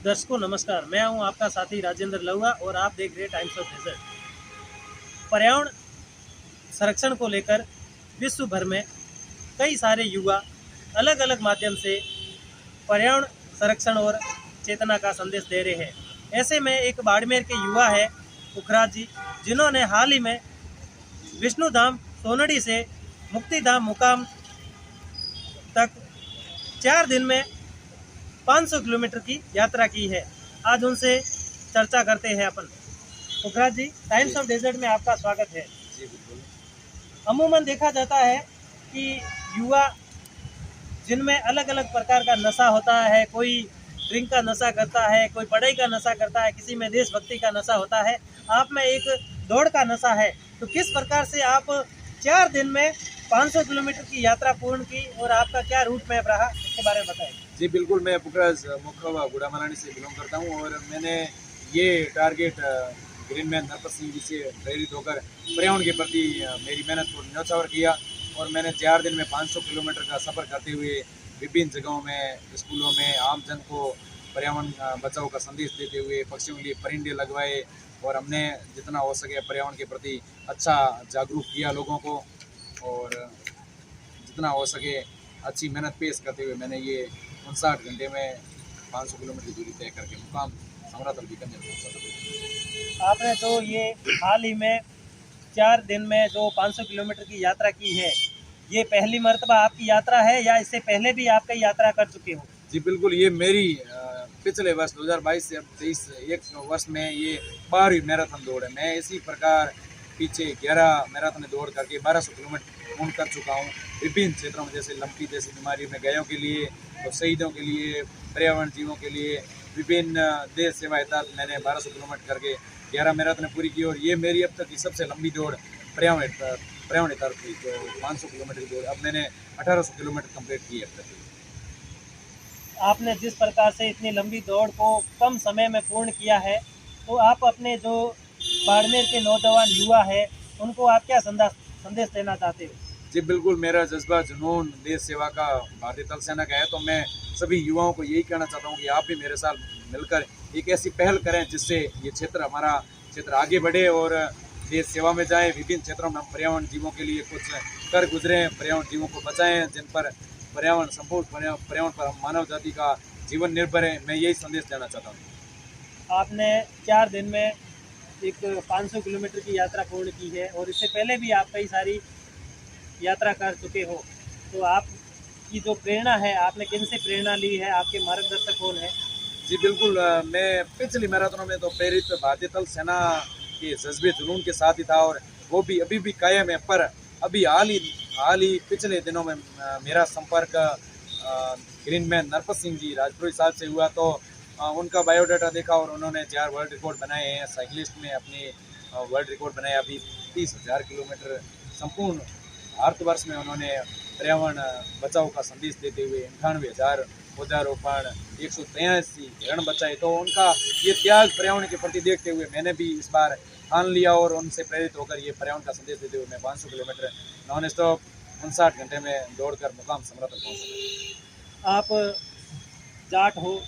दर्शकों नमस्कार, मैं हूं आपका साथी राजेंद्र लहुआ और आप देख रहे हैं टाइम्स ऑफ डेजर्ट। पर्यावरण संरक्षण को लेकर विश्व भर में कई सारे युवा अलग अलग माध्यम से पर्यावरण संरक्षण और चेतना का संदेश दे रहे हैं। ऐसे में एक बाड़मेर के युवा है पुखराज जी, जिन्होंने हाल ही में विष्णुधाम सोनड़ी से मुक्तिधाम मुकाम तक 4 दिन में 500 किलोमीटर की यात्रा की है। आज उनसे चर्चा करते हैं अपन। पुखराज जी, टाइम्स ऑफ डेजर्ट में आपका स्वागत है। जी बिल्कुल। अमूमन देखा जाता है कि युवा जिनमें अलग अलग प्रकार का नशा होता है, कोई ड्रिंक का नशा करता है, कोई पढ़ाई का नशा करता है, किसी में देशभक्ति का नशा होता है, आप में एक दौड़ का नशा है। तो किस प्रकार से आप 4 दिन में 500 किलोमीटर की यात्रा पूर्ण की और आपका क्या रूट मैप रहा, इसके बारे में बताएं। जी बिल्कुल, मैं पुखराज मुखवा गुड़ामलानी से बिलोंग करता हूँ और मैंने ये टारगेट ग्रीनमैन नरपत सिंह जी से प्रेरित होकर पर्यावरण के प्रति मेरी मेहनत को न्यौछावर किया और मैंने 4 दिन में 500 किलोमीटर का सफ़र करते हुए विभिन्न जगहों में, स्कूलों में आम जन को पर्यावरण बचाव का संदेश देते हुए पक्षियों के लिए परिंदे लगवाए और हमने जितना हो सके पर्यावरण के प्रति अच्छा जागरूक किया लोगों को और जितना हो सके अच्छी मेहनत पेश करते हुए मैंने ये 59 घंटे में 500 किलोमीटर की दूरी तय करके मुकाम समरातल बीकानेर पहुंचा। आपने जो ये हाल ही में 4 दिन में जो 500 किलोमीटर की यात्रा की है, ये पहली मर्तबा आपकी यात्रा है या इससे पहले भी आप कई यात्रा कर चुके हो? जी बिल्कुल, ये मेरी पिछले वर्ष 2022 से अब 23 एक वर्ष में ये 12वीं मैराथन दौड़ है। मैं इसी प्रकार पीछे 11 मैराथन दौड़ करके 1200 किलोमीटर पूर्ण कर चुका हूँ विभिन्न क्षेत्रों में, जैसे लंपी जैसी बीमारी में गायों के लिए और शहीदों के लिए, पर्यावरण जीवों के लिए, विभिन्न देश सेवा हेतु मैंने 1200 किलोमीटर करके 11 मैराथन पूरी की और ये मेरी अब तक की सबसे लंबी दौड़ पर्यावरण हेतु थी। तो 500 किलोमीटर की दौड़ अब मैंने 1800 किलोमीटर कम्प्लीट की है अब तक। आपने जिस प्रकार से इतनी लंबी दौड़ को कम समय में पूर्ण किया है, तो आप अपने जो बाड़मेर के नौजवान युवा है उनको आप क्या संदेश देना चाहते हो? जी बिल्कुल, मेरा जज्बा जुनून देश सेवा का भारतीय थल सेना का है, तो मैं सभी युवाओं को यही कहना चाहता हूँ कि आप भी मेरे साथ मिलकर एक ऐसी पहल करें जिससे ये क्षेत्र, हमारा क्षेत्र आगे बढ़े और देश सेवा में जाए। विभिन्न क्षेत्रों में हम पर्यावरण जीवों के लिए कुछ कर गुजरें, पर्यावरण जीवों को बचाएं, जिन पर पर्यावरण संपूर्ण पर्यावरण पर हम मानव जाति का जीवन निर्भर है। मैं यही संदेश देना चाहता हूँ। आपने 4 दिन में एक 500 किलोमीटर की यात्रा पूर्ण की है और इससे पहले भी आप कई सारी यात्रा कर चुके हो, तो आपकी जो प्रेरणा है, आपने किन से प्रेरणा ली है, आपके मार्गदर्शक कौन है? जी बिल्कुल, मैं पिछली मैराथनों में तो प्रेरित भारतीय थल सेना के जज्बे जुनून के साथ ही था और वो भी अभी भी कायम है। पर अभी हाल ही पिछले दिनों में मेरा संपर्क ग्रीनमैन नरपत सिंह जी राजपुरी साहब से हुआ, तो उनका बायोडाटा देखा और उन्होंने 4 वर्ल्ड रिकॉर्ड बनाए हैं। साइकिलिस्ट में अपने वर्ल्ड रिकॉर्ड बनाया। अभी 30,000 किलोमीटर संपूर्ण भारतवर्ष में उन्होंने पर्यावरण बचाव का संदेश देते हुए 98,000 पौधारोपण, 183 हिरण बचाए। तो उनका ये त्याग पर्यावरण के प्रति देखते हुए मैंने भी इस बार ठान लिया और उनसे प्रेरित होकर ये पर्यावरण का संदेश देते हुए मैं 500 किलोमीटर नॉन स्टॉप 59 घंटे में दौड़कर मुकाम समरातल पहुंचा। आप जाट हो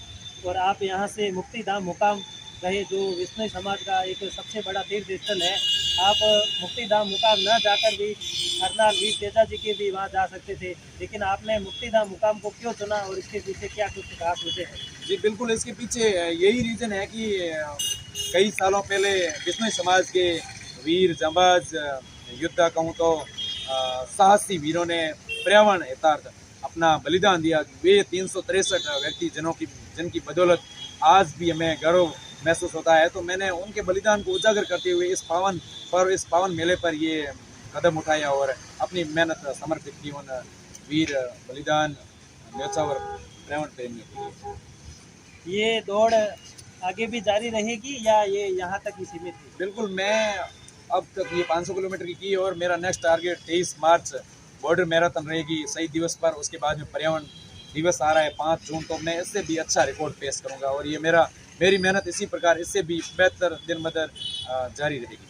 और आप यहाँ से मुक्तिधाम मुकाम रहे, जो विष्णु समाज का एक सबसे बड़ा तीर्थ स्थल है। आप मुक्तिधाम मुकाम न जाकर भी करनाल वीर तेजा जी के भी वहाँ जा सकते थे, लेकिन आपने मुक्तिधाम मुकाम को क्यों चुना और इसके पीछे क्या कुछ खास वजह है? जी बिल्कुल, इसके पीछे यही रीज़न है कि कई सालों पहले विष्णु समाज के वीर जांबाज योद्धा कहूँ तो साहसी वीरों ने पर्यावरण हितार्थ अपना बलिदान दिया। वे 363 व्यक्ति जिनकी बदौलत आज भी हमें गर्व महसूस होता है। तो मैंने उनके बलिदान को उजागर करते हुए इस पावन मेले पर ये कदम उठाया और अपनी मेहनत समर्पित की उन वीर बलिदान न्यौछावर पर्यावरण प्रेमियों के लिए। ये दौड़ आगे भी जारी रहेगी या ये यहाँ तक ही सीमित है? बिल्कुल, मैं अब तक ये 500 किलोमीटर की की और मेरा नेक्स्ट टारगेट 23 मार्च बॉर्डर मैराथन रहेगी शहीद दिवस पर। उसके बाद में पर्यावरण दिवस आ रहा है 5 जून, तो मैं इससे भी अच्छा रिकॉर्ड पेश करूंगा और ये मेरी मेहनत इसी प्रकार इससे भी बेहतर दिन ब दिन जारी रहेगी।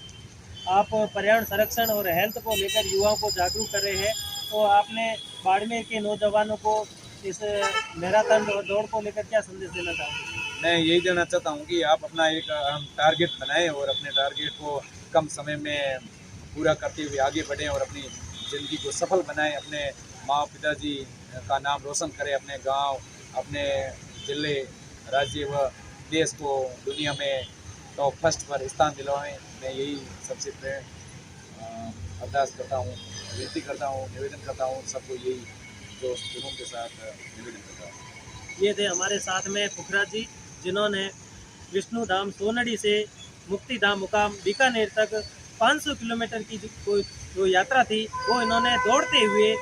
आप पर्यावरण संरक्षण और हेल्थ को लेकर युवाओं को जागरूक कर रहे हैं, तो आपने बाड़मेर के नौजवानों को इस मैराथन और दौड़ को लेकर क्या संदेश देना चाहोगे? मैं यही देना चाहता हूँ कि आप अपना एक हम टारगेट बनाएं और अपने टारगेट को कम समय में पूरा करते हुए आगे बढ़ें और अपनी ज़िंदगी को सफल बनाएं, अपने माँ पिताजी का नाम रोशन करें, अपने गांव, अपने ज़िले, राज्य व देश को दुनिया में टॉप फर्स्ट पर स्थान दिलवाएं। मैं यही सबसे अरदास करता हूँ, विनती करता हूँ, निवेदन करता हूँ सबको, यही जो जुनून के साथ निवेदन करता हूँ। ये थे हमारे साथ में पुखराज जी, जिन्होंने विष्णु धाम सोनड़ी से मुक्ति धाम मुकाम बीकानेर तक 500 किलोमीटर की जो यात्रा थी वो इन्होंने दौड़ते हुए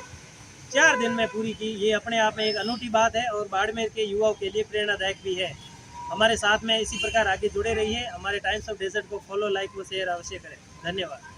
4 दिन में पूरी की। ये अपने आप में एक अनूठी बात है और बाड़मेर के युवाओं के लिए प्रेरणादायक भी है। हमारे साथ में इसी प्रकार आगे जुड़े रहिए। हमारे टाइम्स ऑफ डेजर्ट को फॉलो, लाइक व शेयर अवश्य करें। धन्यवाद।